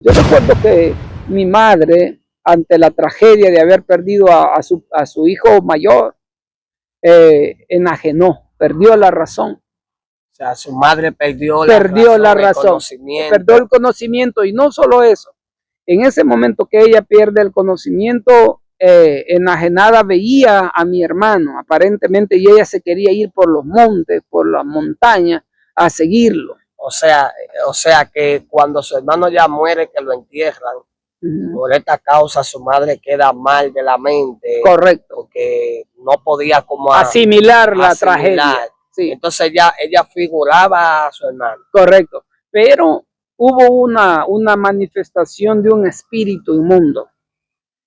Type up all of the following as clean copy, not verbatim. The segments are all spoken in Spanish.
Yo recuerdo que mi madre, ante la tragedia de haber perdido a su hijo mayor, enajenó, perdió la razón. O sea, su madre perdió la razón, el conocimiento. perdió el conocimiento, y no solo eso. En ese momento que ella pierde el conocimiento, enajenada, veía a mi hermano aparentemente, y ella se quería ir por los montes, por las montañas, a seguirlo. O sea que cuando su hermano ya muere, que lo entierran, por esta causa su madre queda mal de la mente. Correcto. Porque no podía como asimilar la tragedia. Sí. Entonces ella figuraba a su hermano. Correcto. Pero hubo una manifestación de un espíritu inmundo.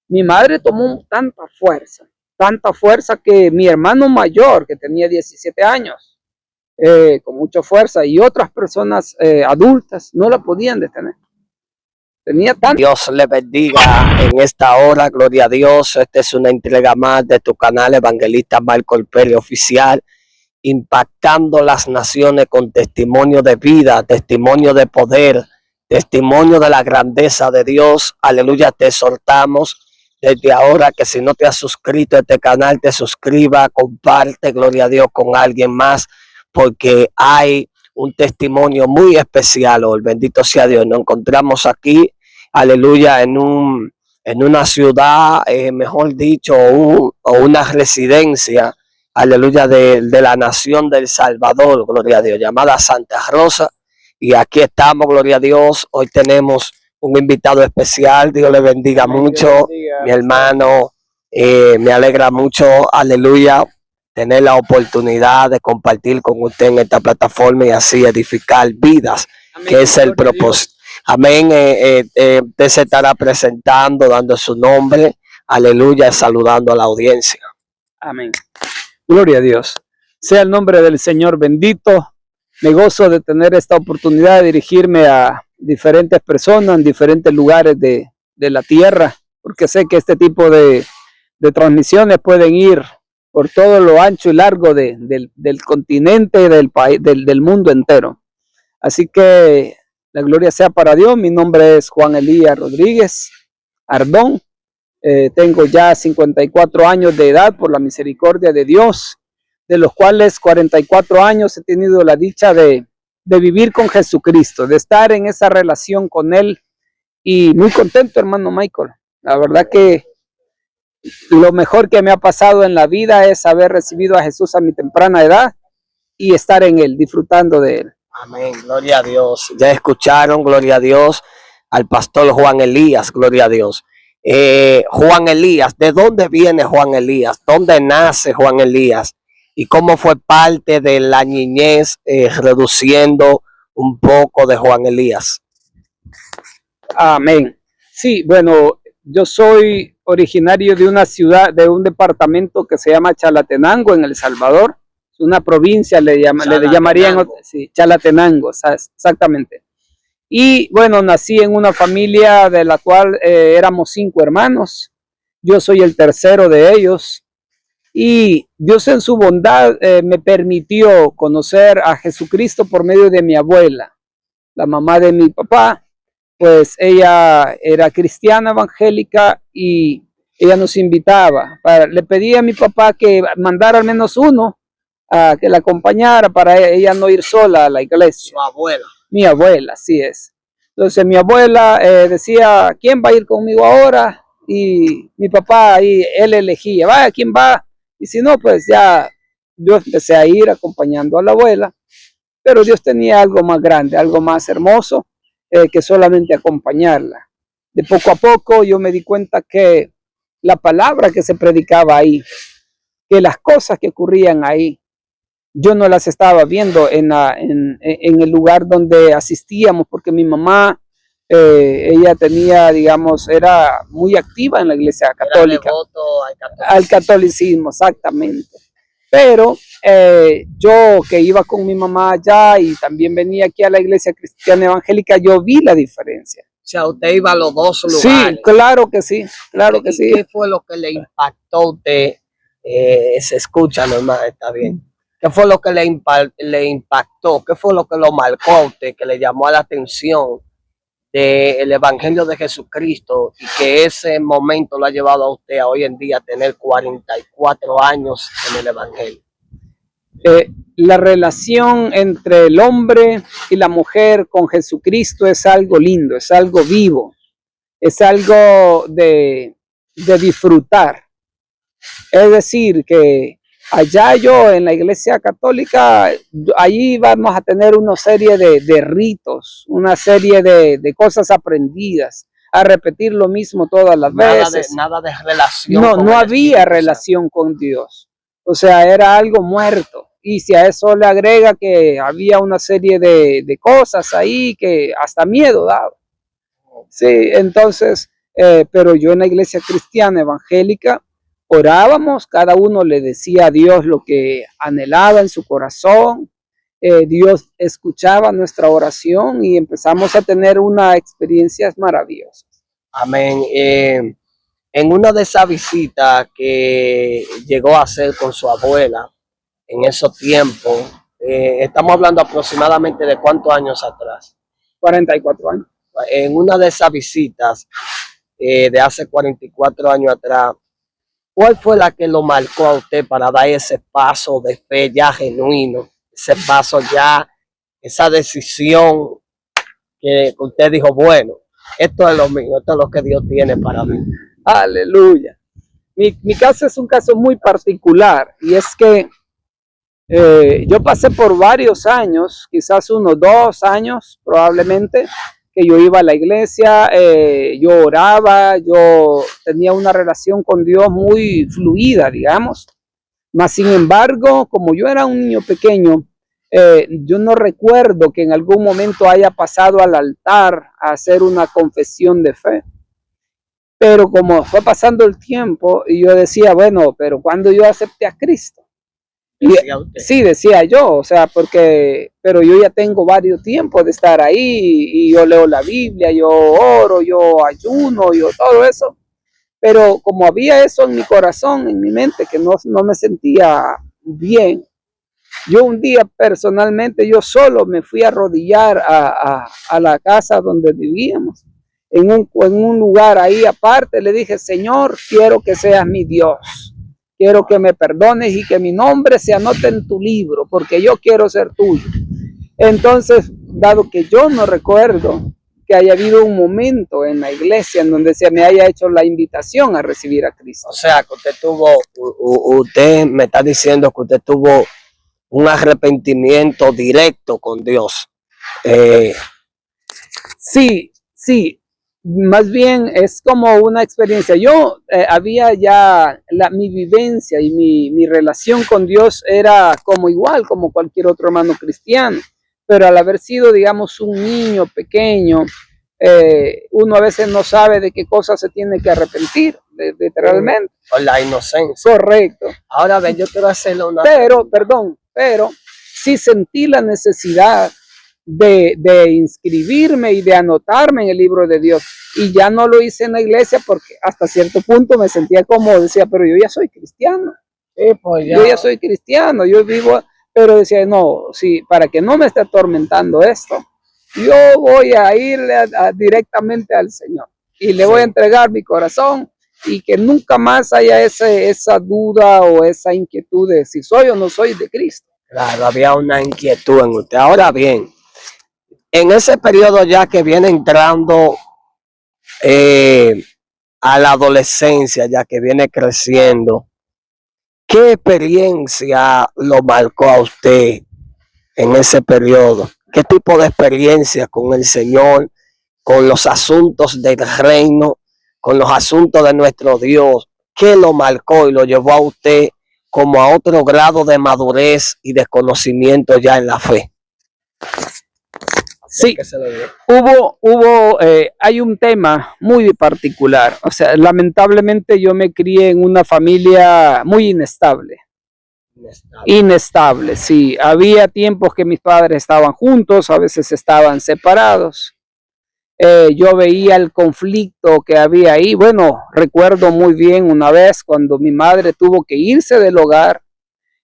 Mi madre tomó tanta fuerza que mi hermano mayor, que tenía 17 años, con mucha fuerza, y otras personas adultas no la podían detener. Tenía tanto. Dios le bendiga en esta hora, gloria a Dios. Esta es una entrega más de tu canal Evangelista Marco Pérez Oficial, impactando las naciones con testimonio de vida, testimonio de poder, testimonio de la grandeza de Dios. Aleluya, te exhortamos desde ahora que si no te has suscrito a este canal, te suscriba, comparte, gloria a Dios, con alguien más, porque hay un testimonio muy especial hoy. Bendito sea Dios. Nos encontramos aquí, aleluya, en una ciudad, mejor dicho, o una residencia, aleluya, de la nación del Salvador, gloria a Dios, llamada Santa Rosa. Y aquí estamos, gloria a Dios. Hoy tenemos un invitado especial. Dios le bendiga mucho, mi hermano. Me alegra mucho, aleluya, tener la oportunidad de compartir con usted en esta plataforma y así edificar vidas. Amén, que es el propósito. Amén. Usted se estará presentando, dando su nombre, aleluya, saludando a la audiencia. Amén. Gloria a Dios. Sea el nombre del Señor bendito. Me gozo de tener esta oportunidad de dirigirme a diferentes personas en diferentes lugares de la tierra, porque sé que este tipo de transmisiones pueden ir por todo lo ancho y largo del continente, del país, del mundo entero. Así que la gloria sea para Dios. Mi nombre es Juan Elías Rodríguez Ardón. Tengo ya 54 años de edad por la misericordia de Dios, de los cuales 44 años he tenido la dicha de vivir con Jesucristo, de estar en esa relación con Él, y muy contento, hermano Michael. La verdad que lo mejor que me ha pasado en la vida es haber recibido a Jesús a mi temprana edad y estar en Él, disfrutando de Él. Amén, gloria a Dios. Ya escucharon, gloria a Dios, al pastor Juan Elías, gloria a Dios. Juan Elías, ¿de dónde viene Juan Elías? ¿Dónde nace Juan Elías? ¿Y cómo fue parte de la niñez, reduciendo un poco de Juan Elías? Amén. Sí, bueno, yo soy originario de una ciudad, de un departamento que se llama Chalatenango, en El Salvador. Es una provincia, le llamarían, sí, Chalatenango, exactamente. Y bueno, nací en una familia de la cual éramos 5 hermanos. Yo soy el tercero de ellos. Y Dios en su bondad me permitió conocer a Jesucristo por medio de mi abuela, la mamá de mi papá. Pues ella era cristiana evangélica y ella nos invitaba. Le pedí a mi papá que mandara al menos uno a que la acompañara para ella no ir sola a la iglesia. Su abuela. Mi abuela, así es. Entonces mi abuela decía, ¿quién va a ir conmigo ahora? Y mi papá ahí, él elegía, vaya, ¿quién va? Y si no, pues ya yo empecé a ir acompañando a la abuela. Pero Dios tenía algo más grande, algo más hermoso, que solamente acompañarla. De poco a poco yo me di cuenta que la palabra que se predicaba ahí, que las cosas que ocurrían ahí, yo no las estaba viendo en el lugar donde asistíamos, porque mi mamá, ella tenía, digamos, era muy activa en la iglesia católica. Era devoto al catolicismo, exactamente. Pero yo que iba con mi mamá allá y también venía aquí a la iglesia cristiana evangélica, yo vi la diferencia. O sea, usted iba a los dos lugares. Sí, claro que sí, claro que sí. ¿Qué fue lo que le impactó a usted? Se escucha normal, está bien. ¿Qué fue lo que le impactó? ¿Qué fue lo que lo marcó a usted, que le llamó la atención del Evangelio de Jesucristo y que ese momento lo ha llevado a usted a hoy en día a tener 44 años en el Evangelio? La relación entre el hombre y la mujer con Jesucristo es algo lindo, es algo vivo, es algo de disfrutar. Es decir, que allá yo en la iglesia católica, allí vamos a tener una serie de ritos, una serie de cosas aprendidas, a repetir lo mismo todas las veces. Nada de relación. No había relación con Dios. O sea, era algo muerto. Y si a eso le agrega que había una serie de cosas ahí que hasta miedo daba. Sí, entonces, pero yo en la iglesia cristiana evangélica orábamos, cada uno le decía a Dios lo que anhelaba en su corazón. Dios escuchaba nuestra oración y empezamos a tener unas experiencias maravillosas. Amén. En una de esas visitas que llegó a hacer con su abuela en esos tiempos, estamos hablando aproximadamente de cuántos años atrás. 44 años. En una de esas visitas de hace 44 años atrás, ¿cuál fue la que lo marcó a usted para dar ese paso de fe ya genuino? Ese paso ya, esa decisión que usted dijo, bueno, esto es lo mío, esto es lo que Dios tiene para mí. Aleluya. Mi caso es un caso muy particular y es que yo pasé por varios años, quizás unos 2 años probablemente, que yo iba a la iglesia, yo oraba, yo tenía una relación con Dios muy fluida, digamos. Mas, sin embargo, como yo era un niño pequeño, yo no recuerdo que en algún momento haya pasado al altar a hacer una confesión de fe. Pero como fue pasando el tiempo y yo decía, bueno, pero cuando yo acepté a Cristo. ¿Decía usted? Sí, decía yo, o sea, pero yo ya tengo varios tiempos de estar ahí y yo leo la Biblia, yo oro, yo ayuno, yo todo eso. Pero como había eso en mi corazón, en mi mente, que no me sentía bien, yo un día personalmente, yo solo me fui a arrodillar a la casa donde vivíamos, en un lugar ahí aparte, le dije, Señor, quiero que seas mi Dios, quiero que me perdones y que mi nombre se anote en tu libro, porque yo quiero ser tuyo. Entonces, dado que yo no recuerdo que haya habido un momento en la iglesia en donde se me haya hecho la invitación a recibir a Cristo. O sea, que usted me está diciendo que usted tuvo un arrepentimiento directo con Dios. Sí, más bien es como una experiencia. Yo había ya mi vivencia y mi relación con Dios era como igual, como cualquier otro hermano cristiano, pero al haber sido, digamos, un niño pequeño, uno a veces no sabe de qué cosas se tiene que arrepentir, literalmente. Por la inocencia. Correcto. Ahora ven, yo quiero hacerle una... Pero sí sentí la necesidad de inscribirme y de anotarme en el libro de Dios. Y ya no lo hice en la iglesia porque hasta cierto punto me sentía como, decía, pero yo ya soy cristiano. Pues ya. Yo ya soy cristiano, yo vivo, pero decía, no, sí, para que no me esté atormentando esto, yo voy a ir directamente al Señor y le voy a entregar mi corazón y que nunca más haya esa duda o esa inquietud de si soy o no soy de Cristo. Claro, había una inquietud en usted. Ahora bien, en ese periodo ya que viene entrando a la adolescencia, ya que viene creciendo, ¿qué experiencia lo marcó a usted en ese periodo? ¿Qué tipo de experiencia con el Señor, con los asuntos del reino, con los asuntos de nuestro Dios? ¿Qué lo marcó y lo llevó a usted como a otro grado de madurez y de conocimiento ya en la fe? Sí, hay un tema muy particular. O sea, lamentablemente yo me crié en una familia muy inestable. Inestable, sí. Había tiempos que mis padres estaban juntos, a veces estaban separados. Yo veía el conflicto que había ahí. Bueno, recuerdo muy bien una vez cuando mi madre tuvo que irse del hogar,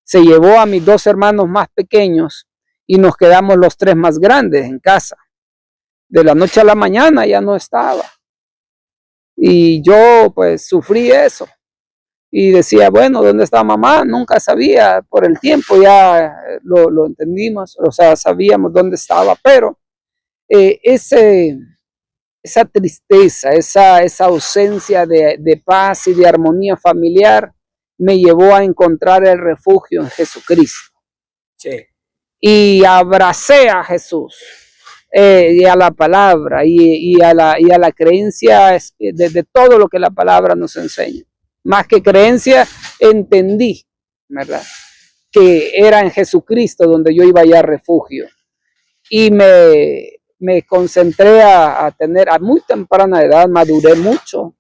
se llevó a mis 2 hermanos más pequeños y nos quedamos los 3 más grandes en casa. De la noche a la mañana ya no estaba. Y yo pues sufrí eso. Y decía, bueno, ¿dónde está mamá? Nunca sabía, por el tiempo ya lo entendimos, o sea, sabíamos dónde estaba, pero esa tristeza, esa ausencia de paz y de armonía familiar me llevó a encontrar el refugio en Jesucristo. Sí. Y abracé a Jesús y a la palabra y a la creencia de todo lo que la palabra nos enseña. Más que creencia, entendí, ¿verdad?, que era en Jesucristo donde yo iba a hallar refugio. Y me concentré a tener, a muy temprana edad, maduré mucho,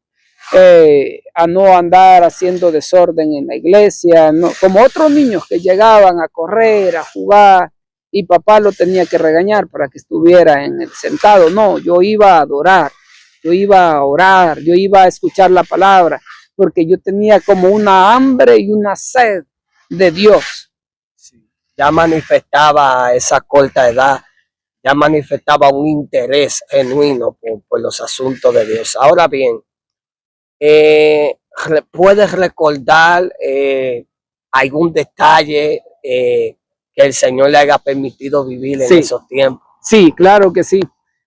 a no andar haciendo desorden en la iglesia, no, como otros niños que llegaban a correr, a jugar, y papá lo tenía que regañar para que estuviera en el sentado. No, yo iba a adorar, yo iba a orar, yo iba a escuchar la palabra, porque yo tenía como una hambre y una sed de Dios. Sí. Ya manifestaba esa corta edad, ya manifestaba un interés genuino por los asuntos de Dios. Ahora bien, ¿puedes recordar algún detalle que el Señor le haya permitido vivir en Sí. esos tiempos? Sí, claro que sí.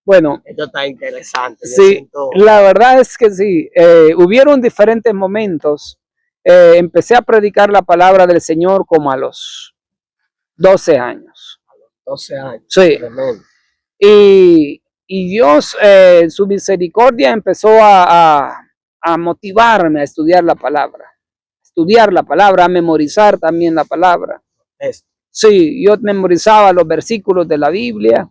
Bueno, esto está interesante. Sí, la verdad es que sí. Hubieron diferentes momentos. Empecé a predicar la palabra del Señor como a los 12 años. 12 años. Sí. Tremendo. Y Dios, en su misericordia, empezó a motivarme a estudiar la palabra. A memorizar también la palabra. Sí, yo memorizaba los versículos de la Biblia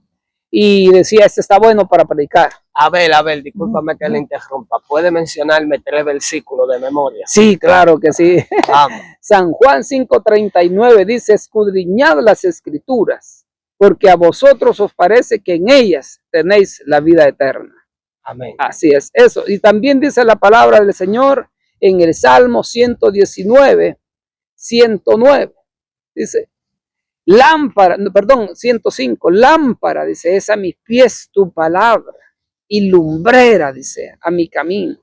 y decía, este está bueno para predicar. A ver, discúlpame que le interrumpa. ¿Puede mencionarme 3 versículos de memoria? Sí, claro que sí. Vamos. San Juan 5:39 dice, escudriñad las escrituras, porque a vosotros os parece que en ellas tenéis la vida eterna. Amén. Así es, eso. Y también dice la palabra del Señor en el Salmo 119, 109. Dice, 105, lámpara, dice, es a mis pies tu palabra, y lumbrera, dice, a mi camino.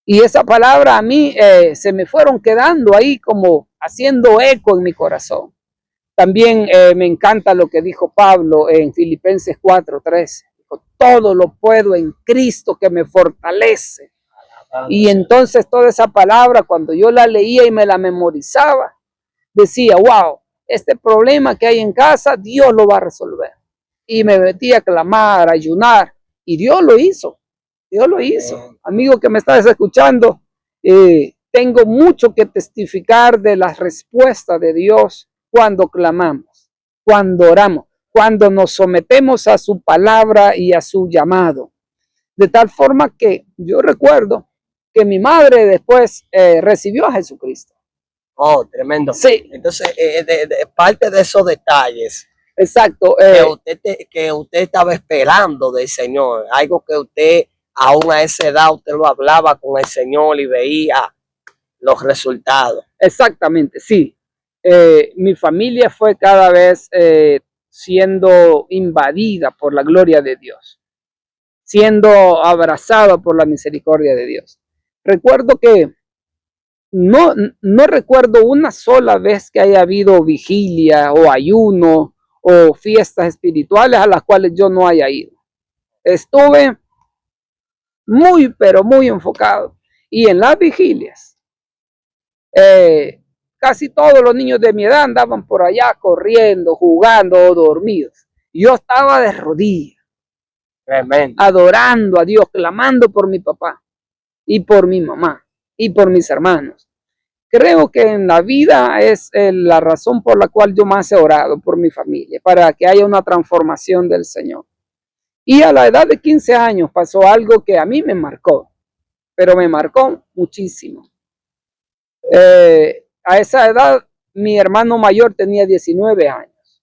Y esa palabra a mí se me fueron quedando ahí como haciendo eco en mi corazón. También me encanta lo que dijo Pablo en Filipenses 4:13. Todo lo puedo en Cristo que me fortalece. Y entonces toda esa palabra, cuando yo la leía y me la memorizaba, decía, wow, este problema que hay en casa, Dios lo va a resolver. Y me metí a clamar, a ayunar, y Dios lo hizo. Dios lo hizo. Amigo que me estás escuchando, tengo mucho que testificar de las respuestas de Dios cuando clamamos, cuando oramos, cuando nos sometemos a su palabra y a su llamado. De tal forma que yo recuerdo que mi madre después recibió a Jesucristo. Oh, tremendo. Sí. Entonces, parte de esos detalles. Exacto. Que usted estaba esperando del Señor, algo que usted, aún a esa edad, usted lo hablaba con el Señor y veía los resultados. Exactamente, sí. Mi familia fue cada vez siendo invadida por la gloria de Dios, siendo abrazada por la misericordia de Dios. Recuerdo que no recuerdo una sola vez que haya habido vigilia o ayuno o fiestas espirituales a las cuales yo no haya ido. Estuve pero muy enfocado. Y en las vigilias, casi todos los niños de mi edad andaban por allá corriendo, jugando o dormidos. Yo estaba de rodillas, tremendo, adorando a Dios, clamando por mi papá y por mi mamá y por mis hermanos. Creo que en la vida es la razón por la cual yo más he orado por mi familia, para que haya una transformación del Señor. Y a la edad de 15 años pasó algo que a mí me marcó, pero me marcó muchísimo. A esa edad, mi hermano mayor tenía 19 años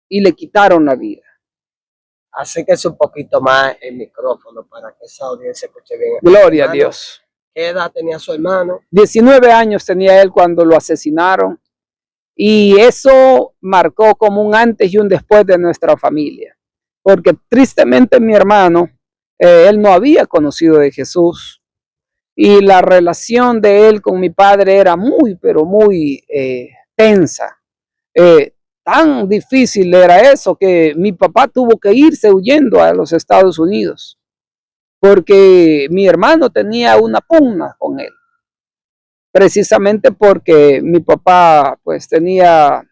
y le quitaron la vida. Acérquese un poquito más el micrófono para que esa audiencia escuche bien. Gloria a Dios. ¿Qué edad tenía su hermano? 19 años tenía él cuando lo asesinaron. Y eso marcó como un antes y un después de nuestra familia. porque tristemente mi hermano, él no había conocido de Jesús y la relación de él con mi padre era muy, pero muy tensa. Tan difícil era eso que mi papá tuvo que irse huyendo a los Estados Unidos porque mi hermano tenía una pugna con él, precisamente porque mi papá pues tenía,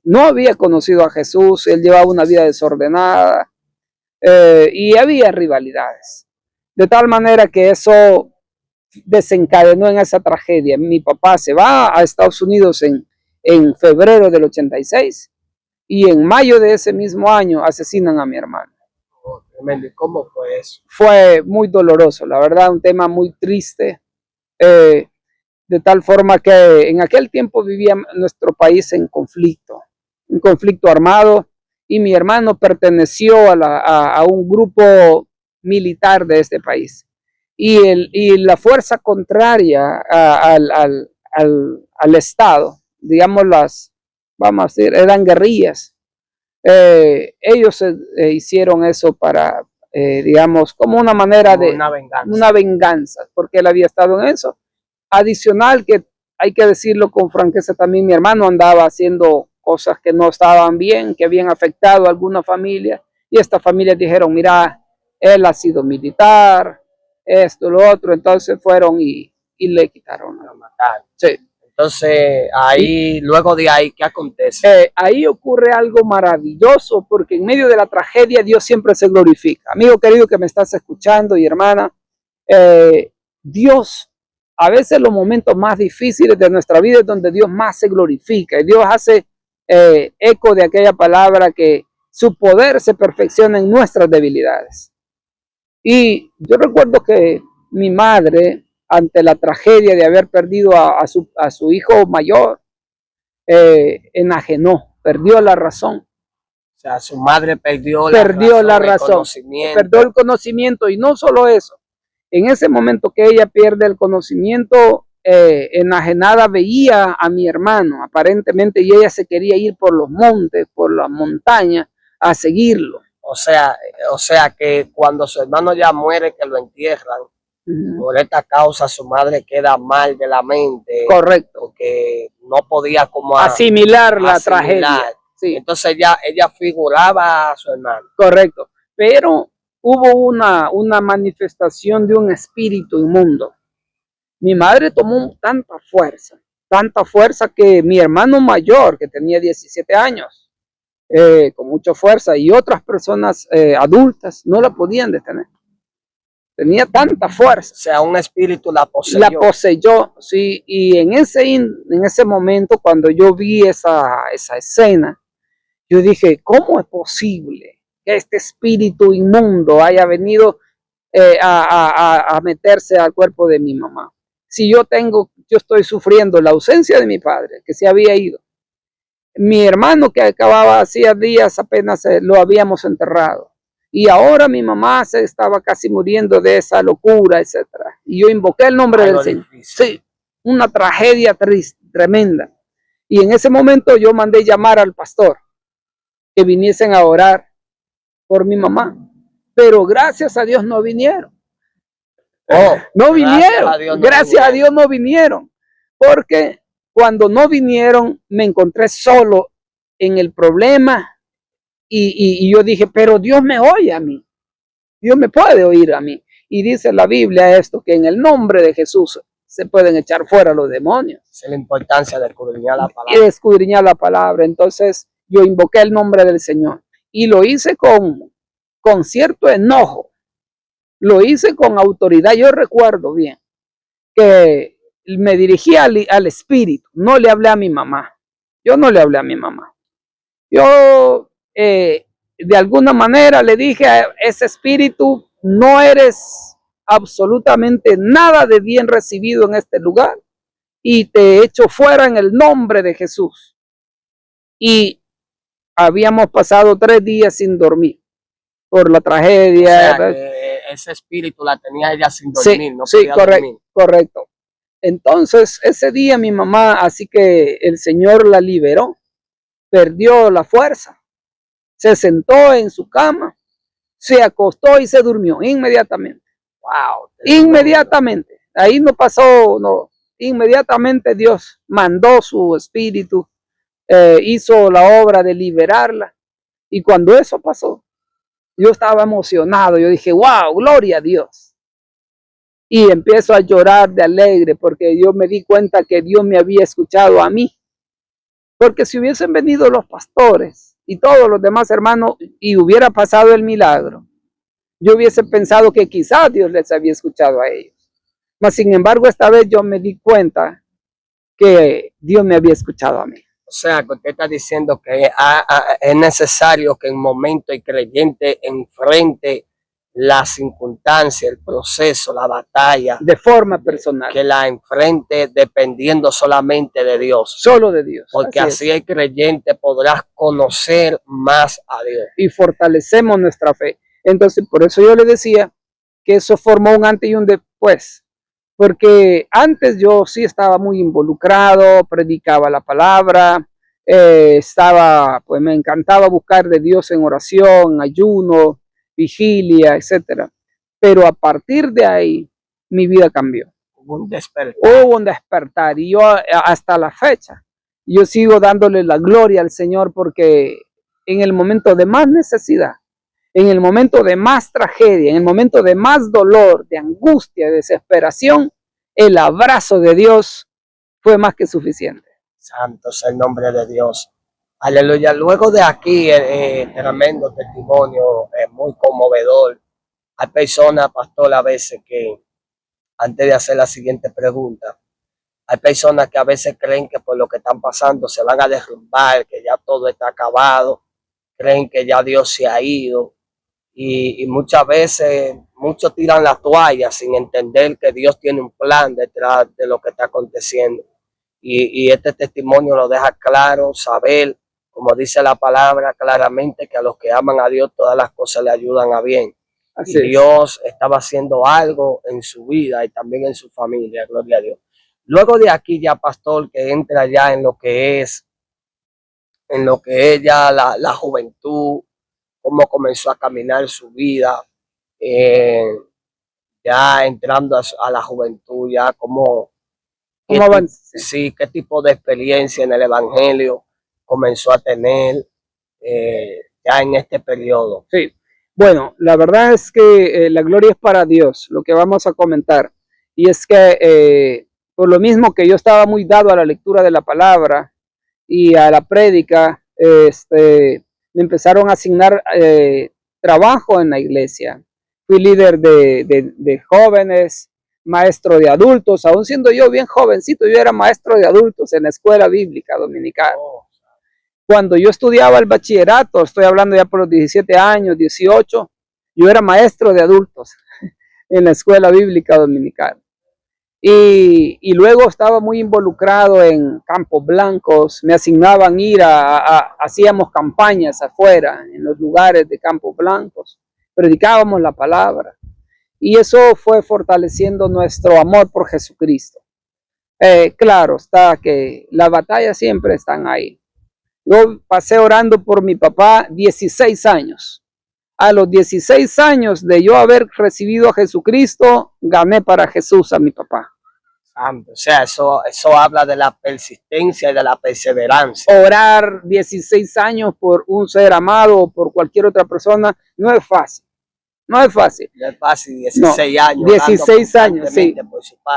no había conocido a Jesús, él llevaba una vida desordenada y había rivalidades, de tal manera que eso desencadenó en esa tragedia. Mi papá se va a Estados Unidos en febrero del 86 y en mayo de ese mismo año asesinan a mi hermano. Oh, tremendo. ¿Y cómo fue eso? Fue muy doloroso, la verdad, un tema muy triste, de tal forma que en aquel tiempo vivía nuestro país en conflicto, un conflicto armado, y mi hermano perteneció a un grupo militar de este país. Y la fuerza contraria al Estado, digamos vamos a decir, eran guerrillas. Ellos hicieron eso para, digamos, como una manera de una venganza, porque él había estado en eso. Adicional, que hay que decirlo con franqueza, también mi hermano andaba haciendo cosas que no estaban bien, que habían afectado a alguna familia, y esta familia dijeron, mira, él ha sido militar, esto, lo otro, entonces fueron y le quitaron. Lo mataron. Sí. Entonces, ahí, luego de ahí, ¿qué acontece? Ahí ocurre algo maravilloso, porque en medio de la tragedia Dios siempre se glorifica. Amigo querido que me estás escuchando y hermana, Dios, a veces los momentos más difíciles de nuestra vida es donde Dios más se glorifica. Y Dios hace eco de aquella palabra que su poder se perfecciona en nuestras debilidades. Y yo recuerdo que mi madre, ante la tragedia de haber perdido a su hijo mayor, enajenó, perdió la razón. O sea, su madre perdió la razón, perdió el conocimiento, y no solo eso, en ese momento que ella pierde el conocimiento, enajenada veía a mi hermano aparentemente, y ella se quería ir por los montes, por la montaña, a seguirlo. O sea que cuando su hermano ya muere, que lo entierran, por esta causa su madre queda mal de la mente. Correcto. Porque no podía como asimilar la tragedia. Sí. Entonces ella figuraba a su hermano. Correcto. Pero hubo una manifestación de un espíritu inmundo. Mi madre tomó tanta fuerza que mi hermano mayor, que tenía 17 años, con mucha fuerza, y otras personas adultas no la podían detener. Tenía tanta fuerza. O sea, un espíritu la poseyó. La poseyó, sí. Y en ese momento, cuando yo vi esa escena, yo dije, ¿cómo es posible que este espíritu inmundo haya venido a meterse al cuerpo de mi mamá? Si yo estoy sufriendo la ausencia de mi padre, que se había ido. Mi hermano, que hacía días apenas lo habíamos enterrado. Y ahora mi mamá se estaba casi muriendo de esa locura, etcétera. Y yo invoqué el nombre del Señor. Sí, una tragedia triste, tremenda. Y en ese momento yo mandé llamar al pastor que viniesen a orar por mi mamá. Pero gracias a Dios no vinieron. No vinieron. Gracias a Dios no vinieron. Porque cuando no vinieron me encontré solo en el problema. Y yo dije, pero Dios me oye a mí, Dios me puede oír a mí. Y dice la Biblia esto, que en el nombre de Jesús se pueden echar fuera los demonios. Esa es la importancia de escudriñar la palabra. Y de escudriñar la palabra. Entonces yo invoqué el nombre del Señor. Y lo hice con cierto enojo. Lo hice con autoridad. Yo recuerdo bien que me dirigí al Espíritu. No le hablé a mi mamá. Yo no le hablé a mi mamá. Yo de alguna manera le dije a ese espíritu, no eres absolutamente nada de bien recibido en este lugar y te echo fuera en el nombre de Jesús. Y habíamos pasado 3 días sin dormir por la tragedia. O sea, que ese espíritu la tenía ella sin dormir. Sí, no sí, correcto. Entonces ese día mi mamá, así que el Señor la liberó, perdió la fuerza, se sentó en su cama, se acostó y se durmió inmediatamente. Wow. Inmediatamente. Ahí no pasó, no. Inmediatamente Dios mandó su espíritu, hizo la obra de liberarla. Y cuando eso pasó, yo estaba emocionado. Yo dije, wow, gloria a Dios. Y empiezo a llorar de alegre porque yo me di cuenta que Dios me había escuchado a mí. Porque si hubiesen venido los pastores y todos los demás hermanos y hubiera pasado el milagro, yo hubiese pensado que quizás Dios les había escuchado a ellos. Mas, sin embargo, esta vez yo me di cuenta que Dios me había escuchado a mí. O sea, que usted está diciendo que es necesario que en un momento el creyente enfrente la circunstancia, el proceso, la batalla, de forma personal, que la enfrente dependiendo solamente de Dios. Solo de Dios. Porque así el creyente podrá conocer más a Dios. Y fortalecemos nuestra fe. Entonces, por eso yo le decía que eso formó un antes y un después. Porque antes yo sí estaba muy involucrado, predicaba la palabra, pues me encantaba buscar de Dios en oración, ayuno, vigilia, etcétera. Pero a partir de ahí, mi vida cambió. Hubo un despertar. Hubo un despertar y yo hasta la fecha, yo sigo dándole la gloria al Señor porque en el momento de más necesidad, en el momento de más tragedia, en el momento de más dolor, de angustia, de desesperación, el abrazo de Dios fue más que suficiente. Santo es el nombre de Dios. Aleluya. Luego de aquí, tremendo testimonio, muy conmovedor. Hay personas, pastor, a veces que, antes de hacer la siguiente pregunta, hay personas que a veces creen que por lo que están pasando se van a derrumbar, que ya todo está acabado, creen que ya Dios se ha ido. Y muchas veces muchos tiran la toalla sin entender que Dios tiene un plan detrás de lo que está aconteciendo. Y este testimonio lo deja claro, saber, como dice la palabra claramente, que a los que aman a Dios todas las cosas le ayudan a bien. Así y Dios estaba haciendo algo en su vida y también en su familia, gloria a Dios. Luego de aquí ya, pastor, que entra ya en lo que es ya la juventud, cómo comenzó a caminar su vida, ya entrando a la juventud, ya qué tipo de experiencia en el Evangelio comenzó a tener ya en este periodo. Sí, bueno, la verdad es que la gloria es para Dios, lo que vamos a comentar. Y es que por lo mismo que yo estaba muy dado a la lectura de la palabra y a la prédica, me empezaron a asignar trabajo en la iglesia. Fui líder de jóvenes, maestro de adultos, aún siendo yo bien jovencito, yo era maestro de adultos en la escuela bíblica dominical. Cuando yo estudiaba el bachillerato, estoy hablando ya por los 17 años, 18, yo era maestro de adultos en la escuela bíblica dominical. Y luego estaba muy involucrado en campos blancos, me asignaban ir hacíamos campañas afuera, en los lugares de campos blancos, predicábamos la palabra. Y eso fue fortaleciendo nuestro amor por Jesucristo. Claro está que las batallas siempre están ahí. Yo pasé orando por mi papá 16 años. A los 16 años de yo haber recibido a Jesucristo, gané para Jesús a mi papá. O sea, eso habla de la persistencia y de la perseverancia. Orar 16 años por un ser amado o por cualquier otra persona no es fácil. No es fácil. No es fácil, 16 años. 16 años, sí.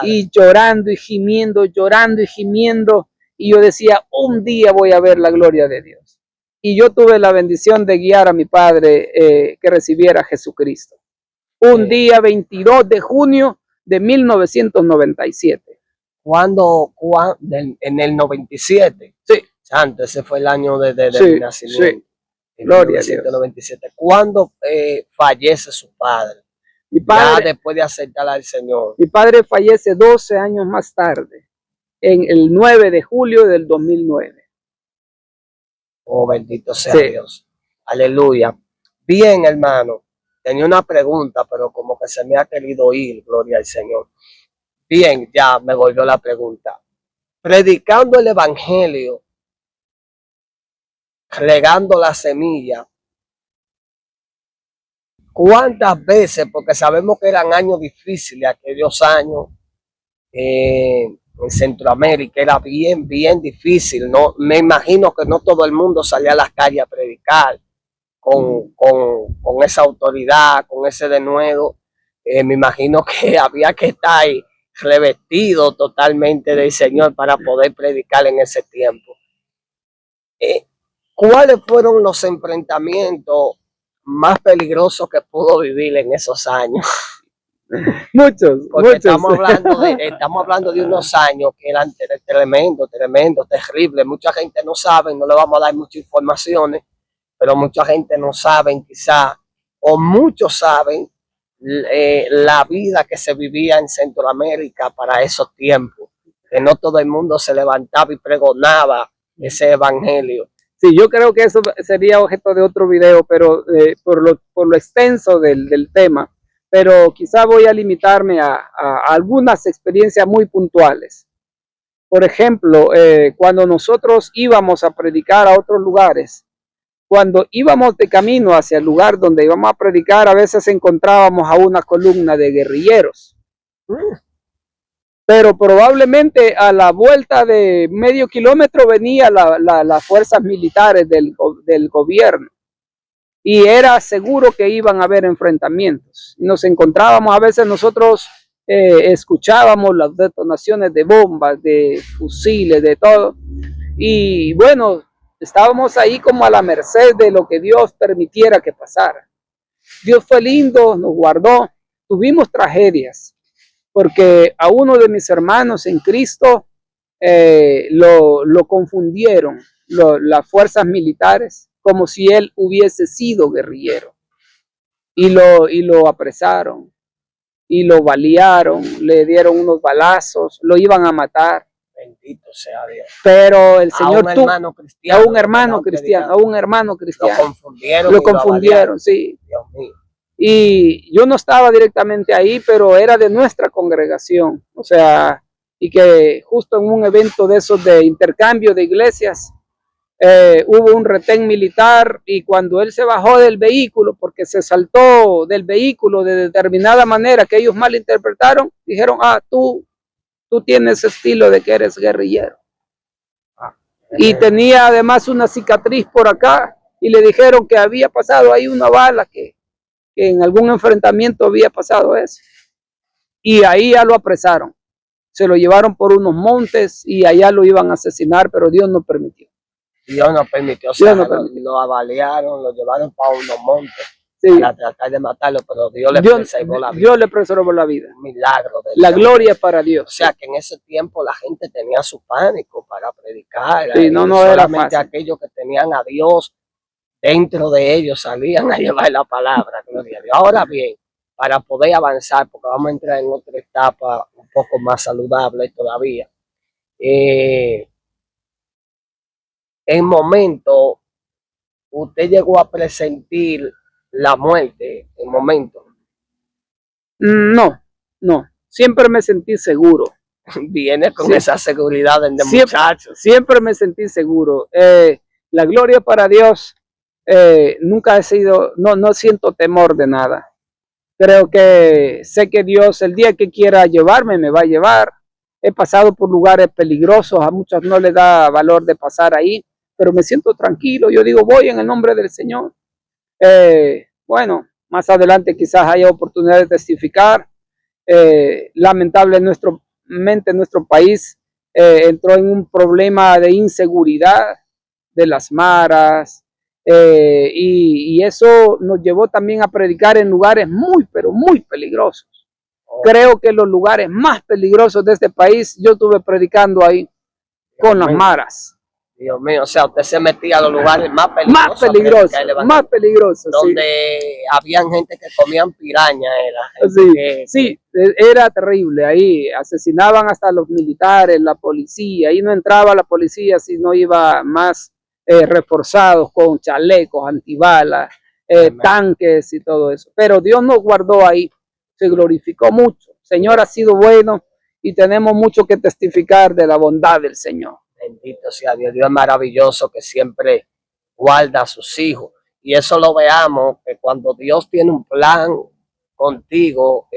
Y llorando y gimiendo, llorando y gimiendo. Y yo decía, un día voy a ver la gloria de Dios. Y yo tuve la bendición de guiar a mi padre que recibiera a Jesucristo. Un día 22 de junio de 1997. ¿Cuándo? En el 97. Sí. Santo, ese fue el año de mi nacimiento. Sí. Gloria a Dios. 97. ¿Cuándo fallece su padre? Mi padre, ya después de aceptar al Señor. Mi padre fallece 12 años más tarde, en el 9 de julio del 2009. Oh, bendito sea Dios. Aleluya. Bien, hermano. Tenía una pregunta, pero como que se me ha querido ir, gloria al Señor. Bien, ya me volvió la pregunta. Predicando el Evangelio, regando la semilla, ¿Cuántas veces? Porque sabemos que eran años difíciles, aquellos años en Centroamérica era bien, bien difícil. No, me imagino que no todo el mundo salía a las calles a predicar con esa autoridad, con ese denuedo. Me imagino que había que estar ahí revestido totalmente del Señor para poder predicar en ese tiempo. ¿Cuáles fueron los enfrentamientos más peligrosos que pudo vivir en esos años? Muchos, Porque muchos. estamos hablando de unos años que eran tremendos, terribles. Mucha gente no sabe, no le vamos a dar muchas informaciones, pero mucha gente no sabe quizá, o muchos saben, la vida que se vivía en Centroamérica para esos tiempos, que no todo el mundo se levantaba y pregonaba ese evangelio. Sí, yo creo que eso sería objeto de otro video, pero por lo extenso del tema, pero quizá voy a limitarme a algunas experiencias muy puntuales. Por ejemplo, cuando nosotros íbamos a predicar a otros lugares, cuando íbamos de camino hacia el lugar donde íbamos a predicar, a veces encontrábamos a una columna de guerrilleros. Pero probablemente a la vuelta de medio kilómetro venía las fuerzas militares del gobierno y era seguro que iban a haber enfrentamientos. Nos encontrábamos, a veces nosotros escuchábamos las detonaciones de bombas, de fusiles, de todo. Y bueno, estábamos ahí como a la merced de lo que Dios permitiera que pasara. Dios fue lindo, nos guardó, tuvimos tragedias, porque a uno de mis hermanos en Cristo lo confundieron las fuerzas militares como si él hubiese sido guerrillero y lo apresaron y lo balearon, le dieron unos balazos, lo iban a matar. Bendito sea Dios. Pero el Señor a un hermano cristiano, lo confundieron, sí. Dios mío. Y yo no estaba directamente ahí, pero era de nuestra congregación, o sea, y que justo en un evento de esos de intercambio de iglesias, hubo un retén militar y cuando él se bajó del vehículo, porque se saltó del vehículo de determinada manera que ellos malinterpretaron, dijeron, tú tienes estilo de que eres guerrillero. Y tenía además una cicatriz por acá y le dijeron que había pasado ahí una bala, que en algún enfrentamiento había pasado eso. Y ahí ya lo apresaron. Se lo llevaron por unos montes y allá lo iban a asesinar, pero Dios no permitió. Dios no permitió, lo avaliaron, lo llevaron para unos montes, sí, para tratar de matarlo, pero Dios le preservó la vida. Dios le preservó la vida. Un milagro. La gloria para Dios. O sea, que en ese tiempo la gente tenía su pánico para predicar. Sí, no solamente aquellos que tenían a Dios dentro de ellos salían a llevar la palabra, gloria a Dios. Ahora bien, para poder avanzar, porque vamos a entrar en otra etapa un poco más saludable todavía, en momento, usted llegó a presentir la muerte, en momento. No, siempre me sentí seguro. Viene con esa seguridad de muchacho. Siempre me sentí seguro. La gloria para Dios. Nunca he sido, no siento temor de nada. Creo que sé que Dios el día que quiera llevarme me va a llevar. He pasado por lugares peligrosos, a muchos no les da valor de pasar ahí, pero me siento tranquilo. Yo digo, voy en el nombre del Señor. Bueno, más adelante quizás haya oportunidad de testificar. Lamentablemente nuestro país entró en un problema de inseguridad de las maras, y eso nos llevó también a predicar en lugares muy, pero muy peligrosos. Creo que los lugares más peligrosos de este país, yo estuve predicando ahí con las maras. Dios mío, o sea, usted se metía a los lugares más peligrosos. Más peligrosos. Donde sí, habían gente que comían piraña. Sí, era terrible. Ahí asesinaban hasta los militares, la policía. Ahí no entraba la policía si no iba más reforzados con chalecos, antibalas, tanques y todo eso. Pero Dios nos guardó ahí, se glorificó mucho. El Señor ha sido bueno y tenemos mucho que testificar de la bondad del Señor. Bendito sea Dios. Dios es maravilloso, que siempre guarda a sus hijos. Y eso lo veamos, que cuando Dios tiene un plan contigo,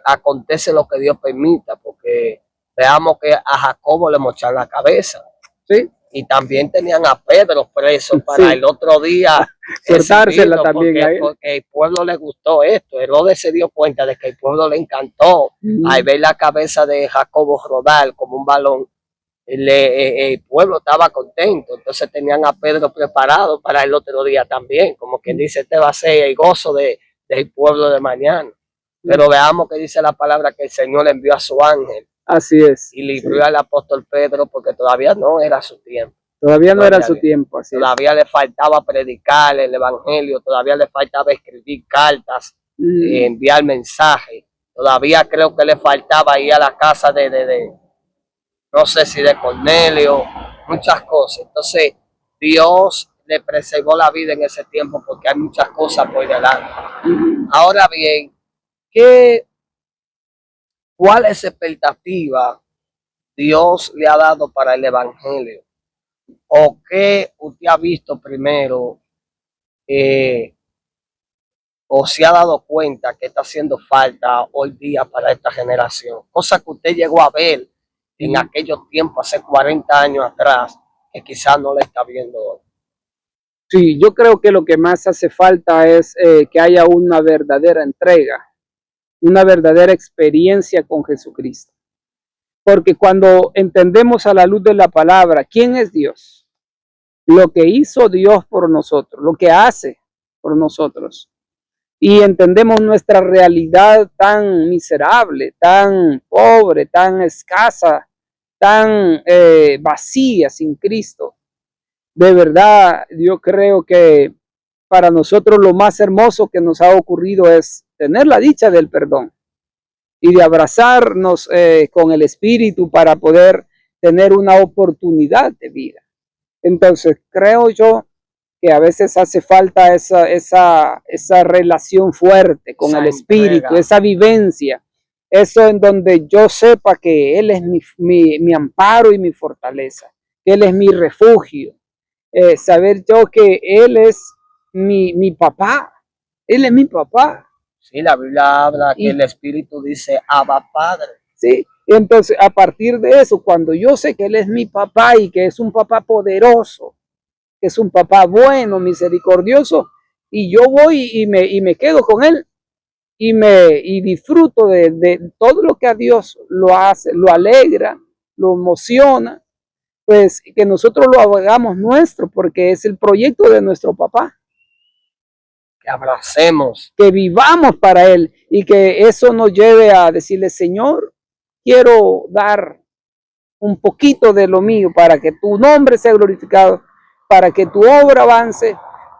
acontece lo que Dios permita, porque veamos que a Jacobo le mocharon la cabeza, ¿sí? y también tenían a Pedro preso para Sí. el otro día Cortársela exhibirlo, también a él. porque el pueblo le gustó esto. Herodes se dio cuenta de que el pueblo le encantó al ver la cabeza de Jacobo rodar como un balón. El pueblo estaba contento, entonces tenían a Pedro preparado para el otro día también, como quien dice, este va a ser el gozo del pueblo de mañana. Pero veamos que dice la palabra que el Señor envió a su ángel. Así es. Y libró al apóstol Pedro, porque todavía no era su tiempo. Todavía no era su tiempo. Así todavía le faltaba predicar el evangelio, todavía le faltaba escribir cartas, enviar mensajes. Todavía creo que le faltaba ir a la casa no sé si de Cornelio, muchas cosas. Entonces, Dios le preservó la vida en ese tiempo porque hay muchas cosas por delante. Ahora bien, ¿cuál es la expectativa Dios le ha dado para el evangelio? ¿O qué usted ha visto primero? ¿O se ha dado cuenta que está haciendo falta hoy día para esta generación? Cosa que usted llegó a ver en aquellos tiempos, hace 40 años atrás, que quizás no la está viendo hoy. Sí, yo creo que lo que más hace falta es que haya una verdadera entrega, una verdadera experiencia con Jesucristo. Porque cuando entendemos a la luz de la palabra quién es Dios, lo que hizo Dios por nosotros, lo que hace por nosotros, y entendemos nuestra realidad tan miserable, tan pobre, tan escasa, tan vacía sin Cristo, de verdad yo creo que para nosotros lo más hermoso que nos ha ocurrido es tener la dicha del perdón y de abrazarnos con el Espíritu para poder tener una oportunidad de vida. Entonces creo yo que a veces hace falta esa relación fuerte con el Espíritu, esa vivencia, eso en donde yo sepa que Él es mi amparo y mi fortaleza, que Él es mi refugio, saber yo que Él es mi papá, Él es mi papá. Sí, la Biblia habla que el Espíritu dice, Abba Padre. Sí, entonces a partir de eso, cuando yo sé que Él es mi papá y que es un papá poderoso, que es un papá bueno, misericordioso, y yo voy y me quedo con Él y disfruto de todo lo que a Dios lo hace, lo alegra, lo emociona, pues que nosotros lo hagamos nuestro, porque es el proyecto de nuestro papá. Que abracemos, que vivamos para Él y que eso nos lleve a decirle, Señor, quiero dar un poquito de lo mío para que tu nombre sea glorificado, para que tu obra avance,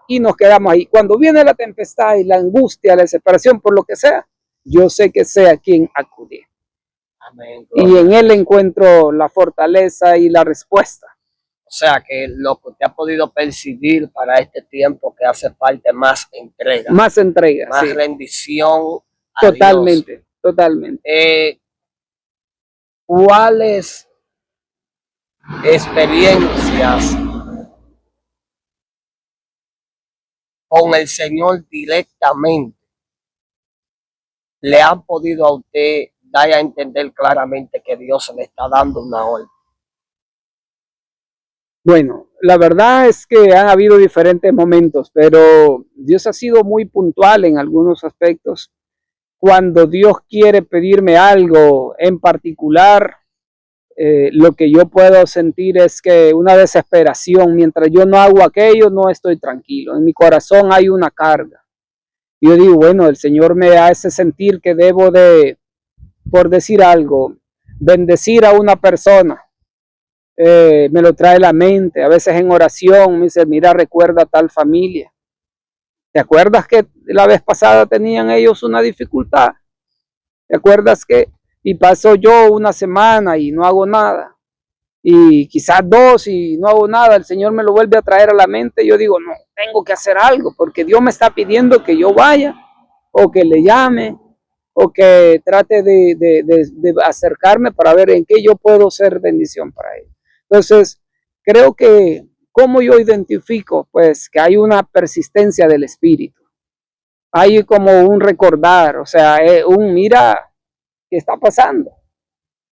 y nos quedamos ahí. Cuando viene la tempestad y la angustia, la desesperación por lo que sea, yo sé que sé a quien acudir. Amén, y en Él encuentro la fortaleza y la respuesta. O sea que lo que usted ha podido percibir para este tiempo, que hace falta más entrega. Más entrega, más sí. rendición a Totalmente, Dios. Totalmente. ¿Cuáles experiencias con el Señor directamente le han podido a usted dar a entender claramente que Dios le está dando una orden? Bueno, la verdad es que han habido diferentes momentos, pero Dios ha sido muy puntual en algunos aspectos. Cuando Dios quiere pedirme algo en particular, lo que yo puedo sentir es que una desesperación, mientras yo no hago aquello, no estoy tranquilo. En mi corazón hay una carga. Yo digo, bueno, el Señor me hace sentir que debo de, por decir algo, bendecir a una persona. Me lo trae a la mente, a veces en oración me dice, mira, recuerda a tal familia. ¿Te acuerdas que la vez pasada tenían ellos una dificultad? ¿Te acuerdas que? Y paso yo una semana y no hago nada. Y quizás 2 y no hago nada, el Señor me lo vuelve a traer a la mente. Yo digo, no, tengo que hacer algo, porque Dios me está pidiendo que yo vaya, o que le llame, o que trate de acercarme para ver en qué yo puedo ser bendición para él. Entonces, creo que ¿cómo yo identifico? Pues que hay una persistencia del espíritu. Hay como un recordar, o sea, mira, ¿qué está pasando?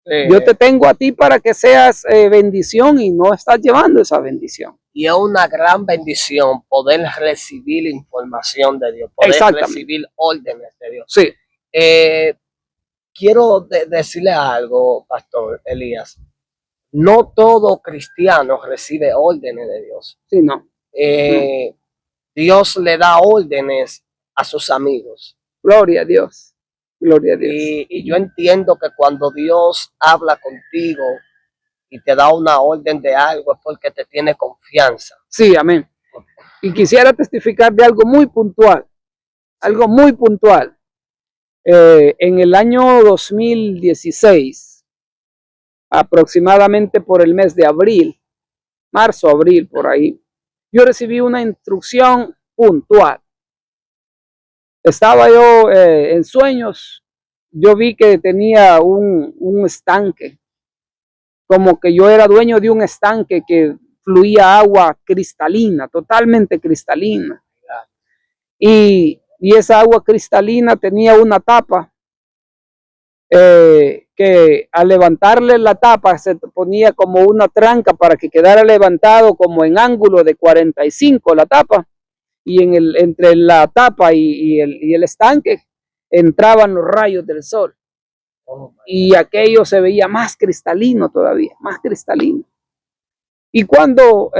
Yo te tengo a ti para que seas bendición y no estás llevando esa bendición. Y es una gran bendición poder recibir información de Dios, poder recibir órdenes de Dios. Sí. Quiero decirle algo, Pastor Elías. No todo cristiano recibe órdenes de Dios. Sí, no. Dios le da órdenes a sus amigos. Gloria a Dios. Gloria a Dios. Y yo entiendo que cuando Dios habla contigo y te da una orden de algo es porque te tiene confianza. Sí, amén. Y quisiera testificar de algo muy puntual. Algo muy puntual. En el año 2016, aproximadamente por el mes de abril, marzo, abril, por ahí, yo recibí una instrucción puntual. Estaba yo en sueños, yo vi que tenía un estanque, como que yo era dueño de un estanque que fluía agua cristalina, totalmente cristalina. Y esa agua cristalina tenía una tapa que al levantarle la tapa se ponía como una tranca para que quedara levantado como en ángulo de 45 la tapa. Y entre la tapa y el estanque entraban los rayos del sol. Y aquello se veía más cristalino todavía, más cristalino. Y cuando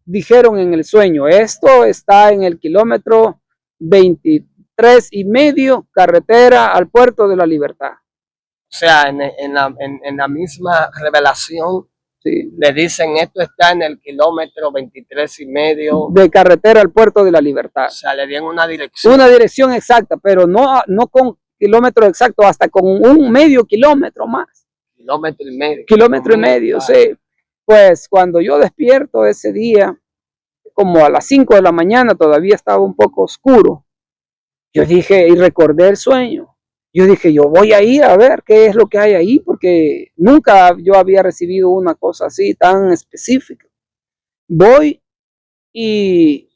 dijeron en el sueño, esto está en el kilómetro 23.5, carretera al Puerto de la Libertad. O sea, en la misma revelación, sí, le dicen esto está en el kilómetro 23.5 de carretera al Puerto de la Libertad. O sea, le dieron una dirección. Una dirección exacta, pero no con kilómetro exacto, hasta con un medio kilómetro más. Kilómetro y medio. Kilómetro y medio, sí. Pues cuando yo despierto ese día, como a las 5 de la mañana, todavía estaba un poco oscuro. Yo dije, y recordé el sueño. Yo dije, yo voy a ir a ver qué es lo que hay ahí, porque nunca yo había recibido una cosa así tan específica. Voy y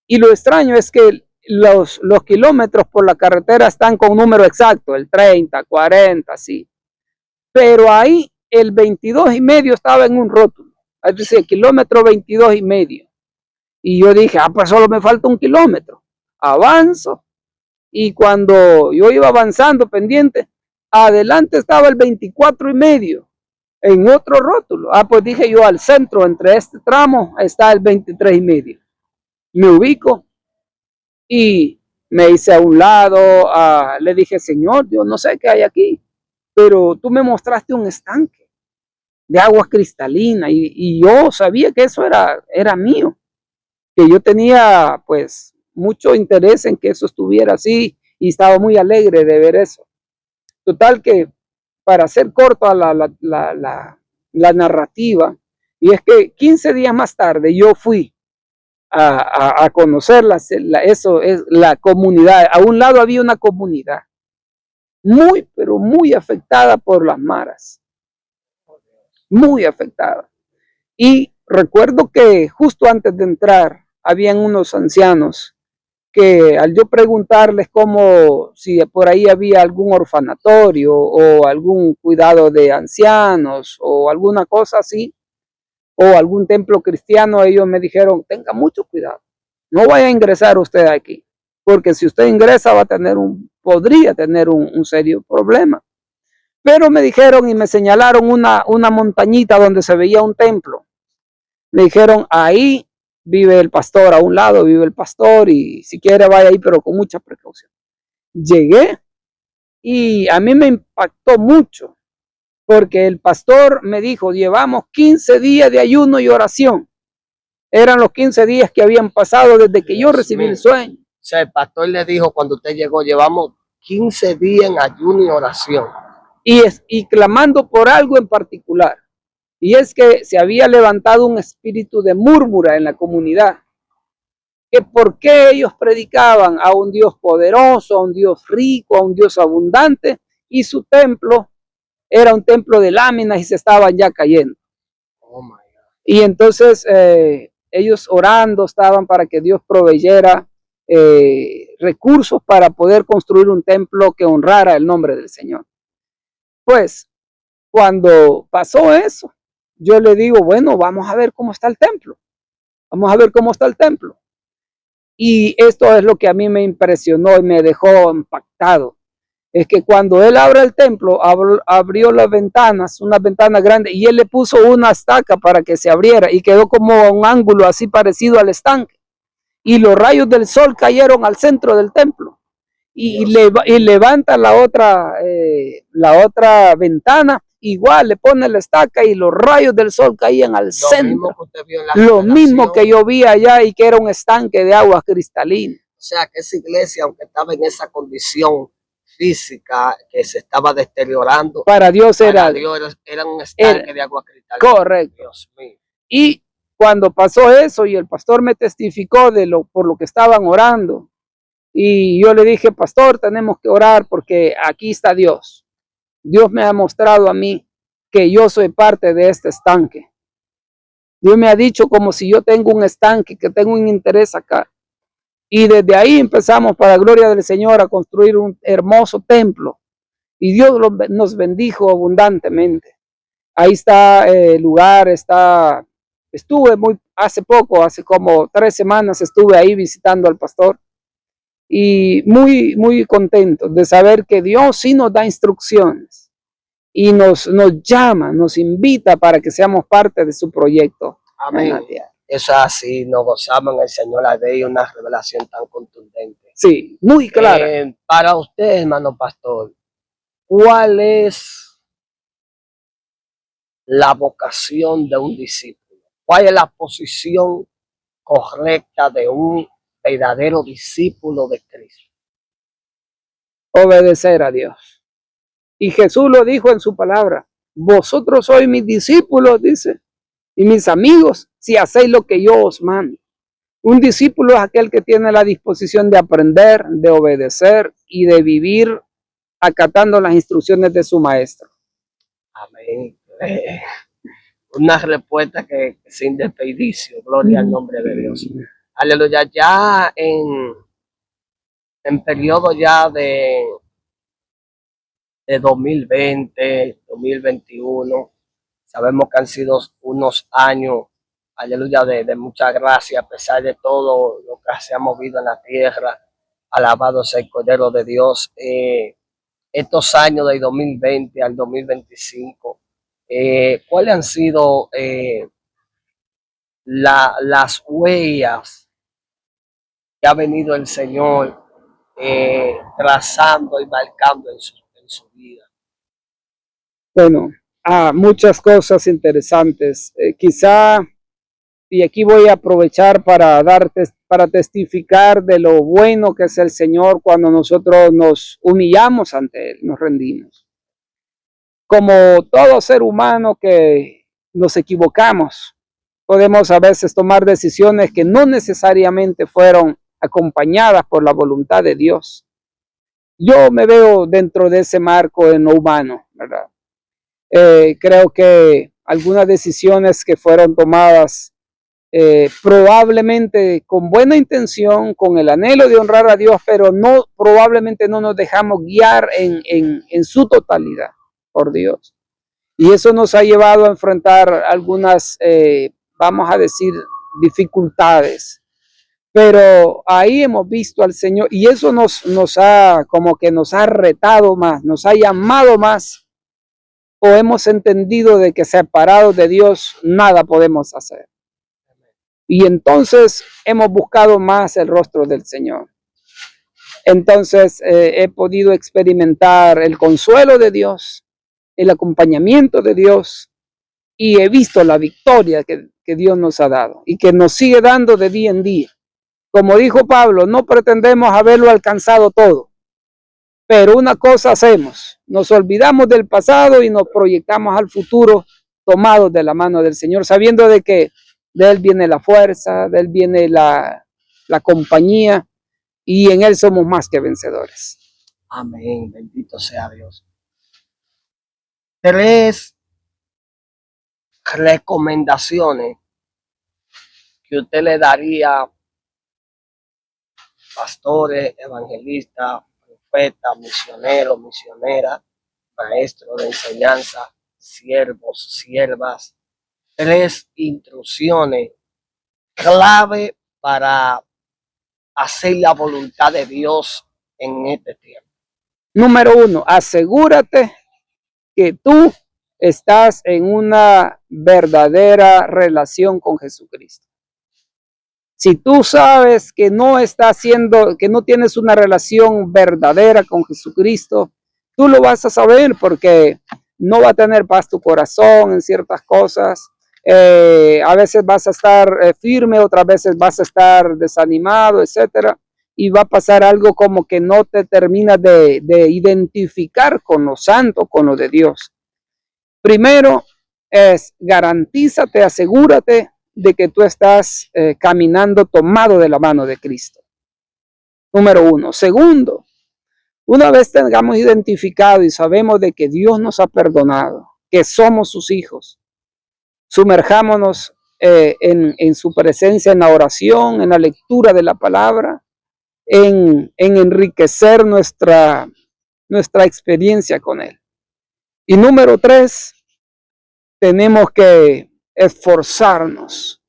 lo extraño es que los kilómetros por la carretera están con un número exacto, el 30, 40, sí. Pero ahí el 22.5 estaba en un rótulo, es decir, kilómetro 22.5. Y yo dije, pues solo me falta un kilómetro. Avanzo. Y cuando yo iba avanzando pendiente, adelante estaba el 24.5 en otro rótulo. Pues dije yo, al centro, entre este tramo, está el 23.5. Me ubico y me hice a un lado, le dije, Señor, yo no sé qué hay aquí, pero tú me mostraste un estanque de agua cristalina y yo sabía que eso era mío, que yo tenía pues mucho interés en que eso estuviera así y estaba muy alegre de ver eso. Total que, para hacer corta la narrativa, y es que 15 días más tarde yo fui a conocer eso es la comunidad. A un lado había una comunidad muy, pero muy afectada por las maras, muy afectada. Y recuerdo que justo antes de entrar habían unos ancianos que al yo preguntarles si por ahí había algún orfanatorio o algún cuidado de ancianos o alguna cosa así, o algún templo cristiano, ellos me dijeron, tenga mucho cuidado, no vaya a ingresar usted aquí, porque si usted ingresa podría tener un serio problema. Pero me dijeron y me señalaron una montañita donde se veía un templo. Me dijeron, ahí vive el pastor, a un lado vive el pastor y si quiere vaya ahí, pero con mucha precaución. Llegué y a mí me impactó mucho porque el pastor me dijo, llevamos 15 días de ayuno y oración. Eran los 15 días que habían pasado desde que yo recibí el sueño. O sea, el pastor le dijo cuando usted llegó, llevamos 15 días en ayuno y oración. Y clamando por algo en particular. Y es que se había levantado un espíritu de murmura en la comunidad. Que por qué ellos predicaban a un Dios poderoso, a un Dios rico, a un Dios abundante, y su templo era un templo de láminas y se estaban ya cayendo. Oh my God. Y entonces ellos orando estaban para que Dios proveyera recursos para poder construir un templo que honrara el nombre del Señor. Pues cuando pasó eso, yo le digo, bueno, vamos a ver cómo está el templo. Vamos a ver cómo está el templo. Y esto es lo que a mí me impresionó y me dejó impactado. Es que cuando él abre el templo, abrió las ventanas, una ventana grande, y él le puso una estaca para que se abriera y quedó como un ángulo así parecido al estanque. Y los rayos del sol cayeron al centro del templo. Y levanta la otra ventana, igual le pone la estaca y los rayos del sol caían al centro. Lo mismo que yo vi allá y que era un estanque de agua cristalina. O sea, que esa iglesia, aunque estaba en esa condición física que se estaba deteriorando, para Dios era un estanque de agua cristalina. Correcto. Dios mío. Y cuando pasó eso y el pastor me testificó por lo que estaban orando, y yo le dije, pastor, tenemos que orar porque aquí está Dios. Dios me ha mostrado a mí que yo soy parte de este estanque. Dios me ha dicho como si yo tengo un estanque, que tengo un interés acá. Y desde ahí empezamos, para la gloria del Señor, a construir un hermoso templo. Y Dios nos bendijo abundantemente. Ahí está el lugar, estuve hace poco, hace como 3 semanas estuve ahí visitando al pastor. Y muy, muy contento de saber que Dios sí nos da instrucciones y nos llama, nos invita para que seamos parte de su proyecto. Amén. Eso es así, nos gozamos en el Señor al ver una revelación tan contundente. Sí, muy clara. Para usted, hermano pastor, ¿cuál es la vocación de un discípulo? ¿Cuál es la posición correcta de un verdadero discípulo de Cristo? Obedecer a Dios. Y Jesús lo dijo en su palabra, vosotros sois mis discípulos, dice, y mis amigos, si hacéis lo que yo os mando. Un discípulo es aquel que tiene la disposición de aprender, de obedecer y de vivir acatando las instrucciones de su maestro. Amén. Una respuesta que sin desperdicio, gloria al nombre de Dios. Aleluya. Ya en periodo ya de 2020, 2021, sabemos que han sido unos años, aleluya, de mucha gracia, a pesar de todo lo que se ha movido en la tierra. Alabado sea el Cordero de Dios. Estos años del 2020 al 2025, ¿cuáles han sido las huellas que ha venido el Señor trazando y marcando en su vida? Bueno, muchas cosas interesantes. Quizá, y aquí voy a aprovechar para testificar de lo bueno que es el Señor cuando nosotros nos humillamos ante Él, nos rendimos. Como todo ser humano que nos equivocamos, podemos a veces tomar decisiones que no necesariamente fueron acompañadas por la voluntad de Dios. Yo me veo dentro de ese marco en lo humano, ¿verdad? Creo que algunas decisiones que fueron tomadas probablemente con buena intención, con el anhelo de honrar a Dios, pero probablemente no nos dejamos guiar en su totalidad por Dios. Y eso nos ha llevado a enfrentar algunas, vamos a decir, dificultades. Pero ahí hemos visto al Señor y eso nos ha retado más, nos ha llamado más, o hemos entendido de que separados de Dios nada podemos hacer. Y entonces hemos buscado más el rostro del Señor. Entonces he podido experimentar el consuelo de Dios, el acompañamiento de Dios, y he visto la victoria que Dios nos ha dado y que nos sigue dando de día en día. Como dijo Pablo, no pretendemos haberlo alcanzado todo, pero una cosa hacemos, nos olvidamos del pasado y nos proyectamos al futuro tomados de la mano del Señor, sabiendo de que de Él viene la fuerza, de Él viene la compañía y en Él somos más que vencedores. Amén, bendito sea Dios. 3 recomendaciones que usted le daría pastores, evangelistas, profetas, misioneros, misioneras, maestros de enseñanza, siervos, siervas? 3 instrucciones clave para hacer la voluntad de Dios en este tiempo. Número 1, asegúrate que tú estás en una verdadera relación con Jesucristo. Si tú sabes que no estás haciendo, que no tienes una relación verdadera con Jesucristo, tú lo vas a saber porque no va a tener paz tu corazón en ciertas cosas. A veces vas a estar firme, otras veces vas a estar desanimado, etcétera. Y va a pasar algo como que no te terminas de identificar con lo santo, con lo de Dios. Primero es garantízate, asegúrate de que tú estás caminando tomado de la mano de Cristo. Número 1. Segundo, una vez tengamos identificado y sabemos de que Dios nos ha perdonado, que somos sus hijos, sumerjámonos en su presencia, en la oración, en la lectura de la palabra, en enriquecer nuestra experiencia con Él. Y número 3, tenemos que esforzarnos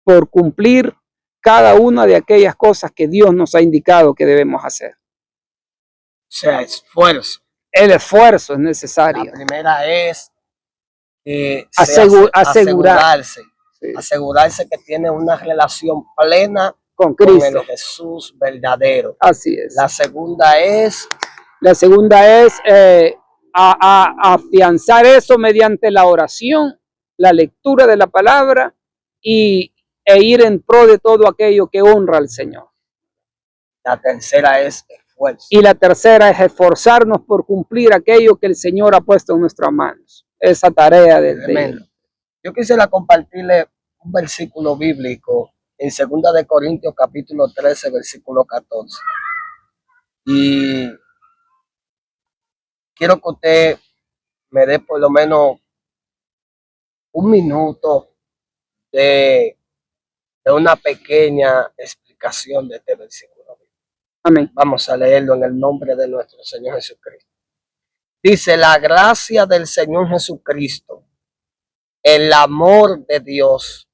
por cumplir cada una de aquellas cosas que Dios nos ha indicado que debemos hacer. O sea, esfuerzo. El esfuerzo es necesario. La primera es asegurarse. Sí. Asegurarse que tiene una relación plena con Cristo, con el Jesús verdadero. Así es. La segunda es afianzar eso mediante la oración, la lectura de la palabra e ir en pro de todo aquello que honra al Señor. La tercera es esfuerzo. Y la tercera es esforzarnos por cumplir aquello que el Señor ha puesto en nuestras manos. Esa tarea de Yo quisiera compartirle un versículo bíblico en 2 de Corintios capítulo 13, versículo 14. Y quiero que usted me dé por lo menos un minuto de una pequeña explicación de este versículo. Amén. Vamos a leerlo en el nombre de nuestro Señor Jesucristo. Dice: la gracia del Señor Jesucristo, el amor de Dios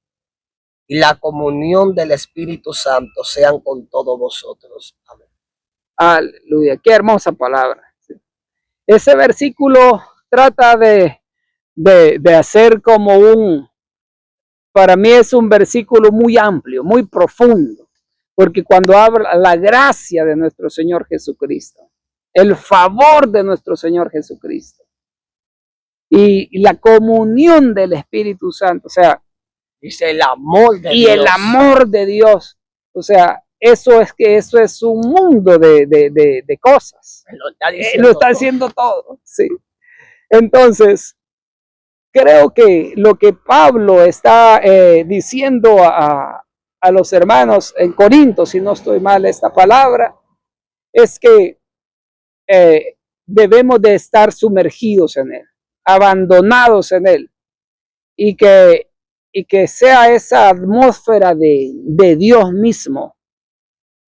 y la comunión del Espíritu Santo sean con todos vosotros. Amén. Aleluya, qué hermosa palabra. Ese versículo trata de hacer como para mí es un versículo muy amplio, muy profundo, porque cuando habla la gracia de nuestro Señor Jesucristo, el favor de nuestro Señor Jesucristo y la comunión del Espíritu Santo, o sea, dice el amor de y Dios. El amor de Dios, o sea, eso es un mundo de cosas. Lo está diciendo todo, sí. Entonces, creo que lo que Pablo está diciendo a los hermanos en Corinto, si no estoy mal esta palabra, es que debemos de estar sumergidos en Él, abandonados en Él, y que sea esa atmósfera de Dios mismo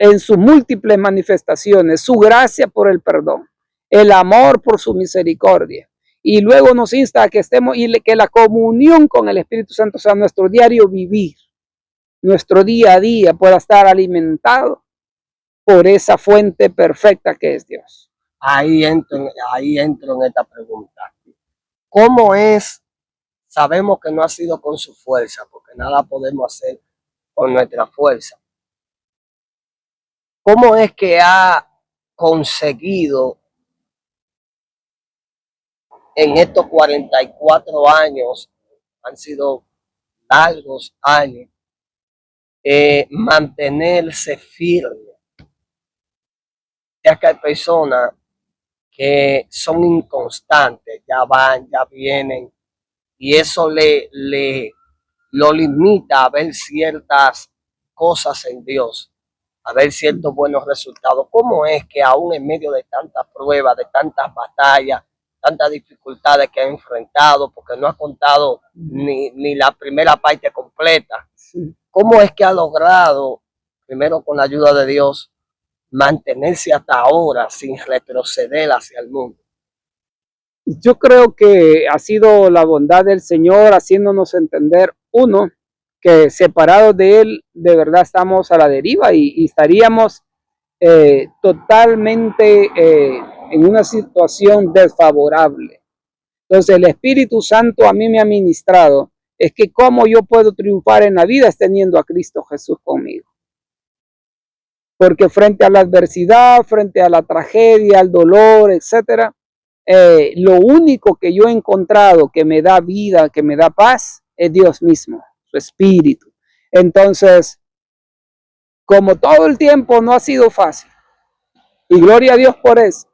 en sus múltiples manifestaciones, su gracia por el perdón, el amor por su misericordia. Y luego nos insta a que estemos y que la comunión con el Espíritu Santo sea nuestro diario vivir, nuestro día a día pueda estar alimentado por esa fuente perfecta que es Dios. Ahí entro en esta pregunta. ¿Cómo es? Sabemos que no ha sido con su fuerza, porque nada podemos hacer con nuestra fuerza. ¿Cómo es que ha conseguido en estos 44 años, han sido largos años, mantenerse firme? Ya que hay personas que son inconstantes, ya van, ya vienen, y eso lo limita a ver ciertas cosas en Dios, a ver ciertos buenos resultados. ¿Cómo es que aún en medio de tantas pruebas, de tantas batallas, tantas dificultades que ha enfrentado, porque no ha contado ni la primera parte completa. Sí. ¿Cómo es que ha logrado, primero con la ayuda de Dios, mantenerse hasta ahora sin retroceder hacia el mundo? Yo creo que ha sido la bondad del Señor haciéndonos entender, uno, que separados de Él, de verdad estamos a la deriva y estaríamos totalmente en una situación desfavorable. Entonces el Espíritu Santo a mí me ha ministrado es que cómo yo puedo triunfar en la vida es teniendo a Cristo Jesús conmigo. Porque frente a la adversidad, frente a la tragedia, al dolor, etcétera, lo único que yo he encontrado que me da vida, que me da paz, es Dios mismo, su Espíritu. Entonces, como todo el tiempo no ha sido fácil, y gloria a Dios por eso,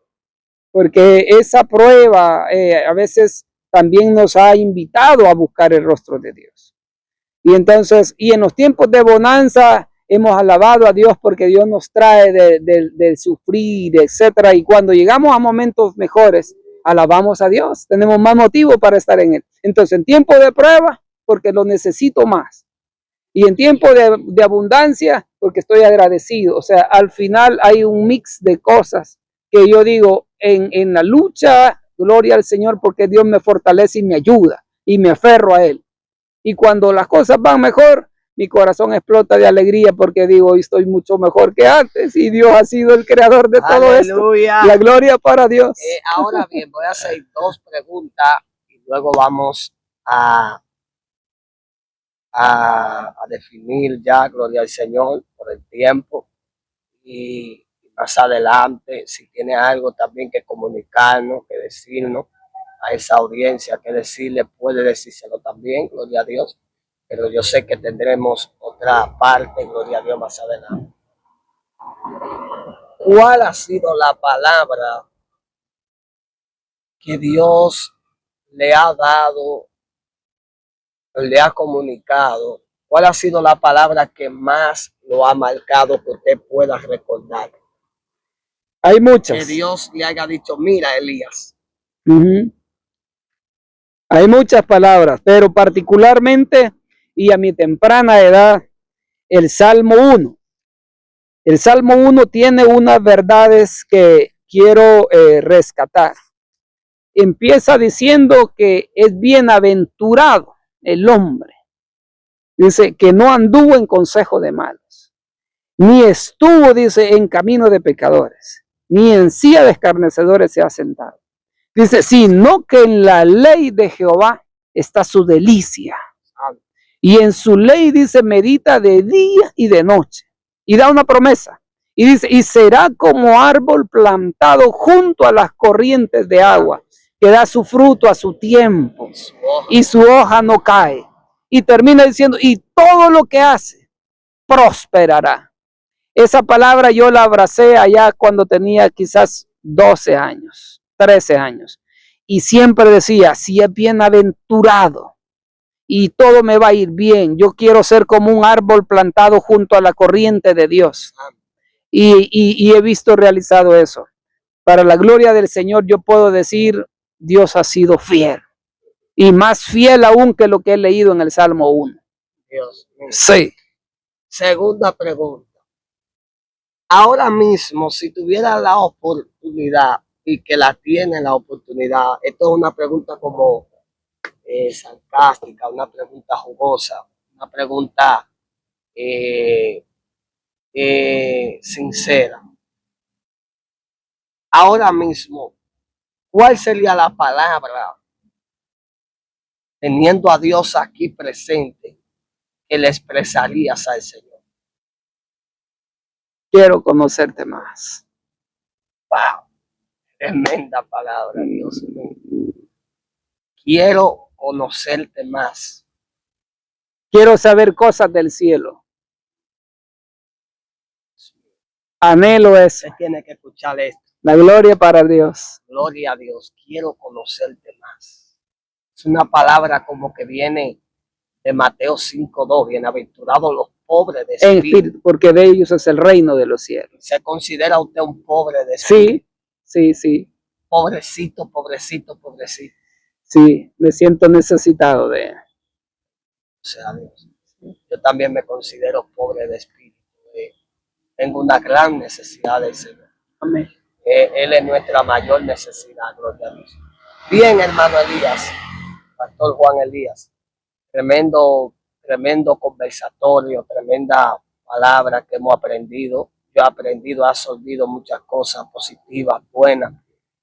porque esa prueba a veces también nos ha invitado a buscar el rostro de Dios. Y entonces, y en los tiempos de bonanza, hemos alabado a Dios porque Dios nos trae del sufrir, etcétera. Y cuando llegamos a momentos mejores, alabamos a Dios. Tenemos más motivo para estar en Él. Entonces, en tiempo de prueba, porque lo necesito más. Y en tiempo de abundancia, porque estoy agradecido. O sea, al final hay un mix de cosas que yo digo, en la lucha, gloria al Señor, porque Dios me fortalece y me ayuda. Y me aferro a Él. Y cuando las cosas van mejor, mi corazón explota de alegría porque digo, hoy estoy mucho mejor que antes y Dios ha sido el creador de todo esto. La gloria para Dios. Ahora bien, voy a hacer dos preguntas y luego vamos a definir ya, gloria al Señor, por el tiempo. Y más adelante, si tiene algo también que comunicarnos, que decirnos a esa audiencia, que decirle, puede decírselo también, gloria a Dios. Pero yo sé que tendremos otra parte, gloria a Dios, más adelante. ¿Cuál ha sido la palabra que Dios le ha dado, le ha comunicado? ¿Cuál ha sido la palabra que más lo ha marcado que usted pueda recordar? Hay muchas. Que Dios le haya dicho, mira, Elías. Hay muchas palabras, pero particularmente y a mi temprana edad, el Salmo 1. El Salmo 1 tiene unas verdades que quiero rescatar. Empieza diciendo que es bienaventurado el hombre. Dice que no anduvo en consejo de malos, ni estuvo, dice, en camino de pecadores, ni en silla de escarnecedores se ha sentado. Dice, sino que en la ley de Jehová está su delicia. Y en su ley, dice, medita de día y de noche. Y da una promesa. Y dice, y será como árbol plantado junto a las corrientes de agua, que da su fruto a su tiempo, y su hoja no cae. Y termina diciendo, y todo lo que hace prosperará. Esa palabra yo la abracé allá cuando tenía quizás 12 años, 13 años. Y siempre decía, si es bienaventurado y todo me va a ir bien, yo quiero ser como un árbol plantado junto a la corriente de Dios. Y he visto realizado eso. Para la gloria del Señor yo puedo decir, Dios ha sido fiel. Y más fiel aún que lo que he leído en el Salmo 1. Dios mío. Sí. Segunda pregunta. Ahora mismo, si tuviera la oportunidad y que la tiene la oportunidad, esto es una pregunta como sarcástica, una pregunta jugosa, una pregunta sincera. Ahora mismo, ¿cuál sería la palabra, teniendo a Dios aquí presente, que le expresarías al Señor? Quiero conocerte más. Wow, tremenda palabra, Dios mío. Quiero conocerte más. Quiero saber cosas del cielo. Anhelo eso. Usted tiene que escuchar esto. La gloria para Dios. Gloria a Dios. Quiero conocerte más. Es una palabra como que viene de Mateo 5:2. Bienaventurados los pobres de espíritu, porque de ellos es el reino de los cielos. ¿Se considera usted un pobre de espíritu? Sí, sí, sí. pobrecito, pobrecito, pobrecito. Sí, me siento necesitado de Él. O sea, Dios. Yo también me considero pobre de espíritu. Tengo una gran necesidad del Señor. Amén. Él es nuestra mayor necesidad, gloria a Dios. Bien, hermano Elías, Pastor Juan Elías, tremendo conversatorio, tremenda palabra que hemos aprendido. Yo he aprendido, he absorbido muchas cosas positivas, buenas.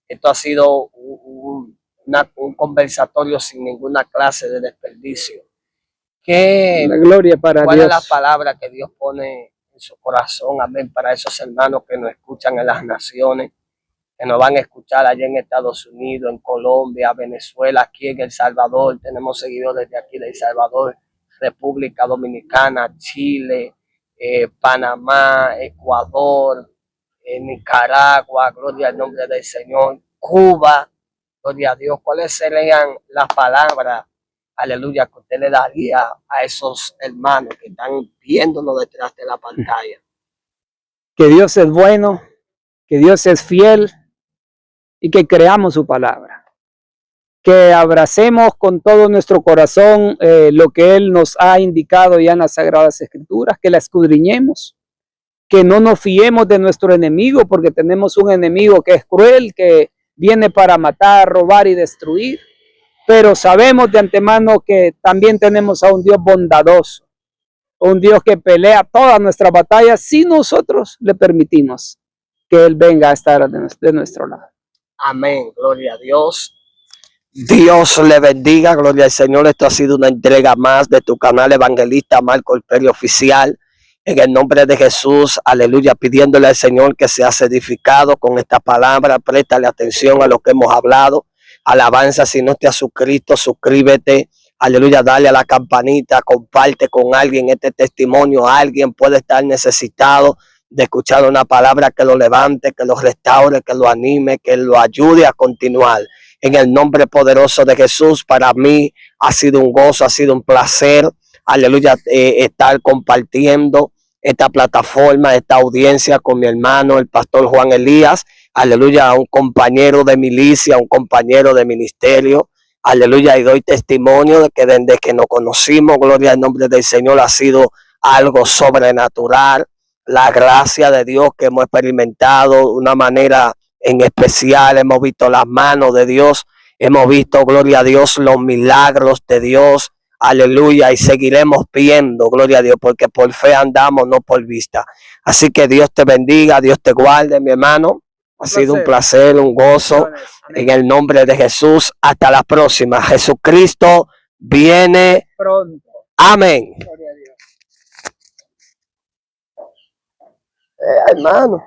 Esto ha sido un conversatorio sin ninguna clase de desperdicio. La gloria para ¿Cuál Dios. es la palabra que Dios pone en su corazón? Amén. Para esos hermanos que nos escuchan en las naciones, que nos van a escuchar allá en Estados Unidos, en Colombia, Venezuela, aquí en El Salvador. Tenemos seguidores de aquí de El Salvador, República Dominicana, Chile, Panamá, Ecuador, Nicaragua, gloria al nombre del Señor, Cuba, gloria a Dios. ¿Cuáles serían las palabras, aleluya, que usted le daría a esos hermanos que están viéndonos detrás de la pantalla? Que Dios es bueno, que Dios es fiel y que creamos su palabra. Que abracemos con todo nuestro corazón lo que Él nos ha indicado ya en las Sagradas Escrituras, que la escudriñemos, que no nos fiemos de nuestro enemigo, porque tenemos un enemigo que es cruel, que viene para matar, robar y destruir, pero sabemos de antemano que también tenemos a un Dios bondadoso, un Dios que pelea todas nuestras batallas si nosotros le permitimos que Él venga a estar de nuestro lado. Amén, gloria a Dios. Dios le bendiga, gloria al Señor. Esto ha sido una entrega más de tu canal Evangelista Marco Pérez Oficial. En el nombre de Jesús, aleluya, pidiéndole al Señor que seas edificado con esta palabra. Préstale atención a lo que hemos hablado. Alabanza, si no te has suscrito, suscríbete. Aleluya, dale a la campanita, comparte con alguien este testimonio. Alguien puede estar necesitado de escuchar una palabra que lo levante, que lo restaure, que lo anime, que lo ayude a continuar. En el nombre poderoso de Jesús, para mí ha sido un gozo, ha sido un placer, aleluya, estar compartiendo esta plataforma, esta audiencia con mi hermano, el pastor Juan Elías, aleluya, un compañero de milicia, un compañero de ministerio, aleluya, y doy testimonio de que desde que nos conocimos, gloria al nombre del Señor, ha sido algo sobrenatural, la gracia de Dios que hemos experimentado de una manera en especial. Hemos visto las manos de Dios, hemos visto, gloria a Dios, los milagros de Dios, aleluya, y seguiremos viendo, gloria a Dios, porque por fe andamos, no por vista. Así que Dios te bendiga, Dios te guarde, mi hermano. Ha sido un placer, un gozo, en el nombre de Jesús. Hasta la próxima. Jesucristo viene Pronto. Amén. Gloria a Dios. Hermano.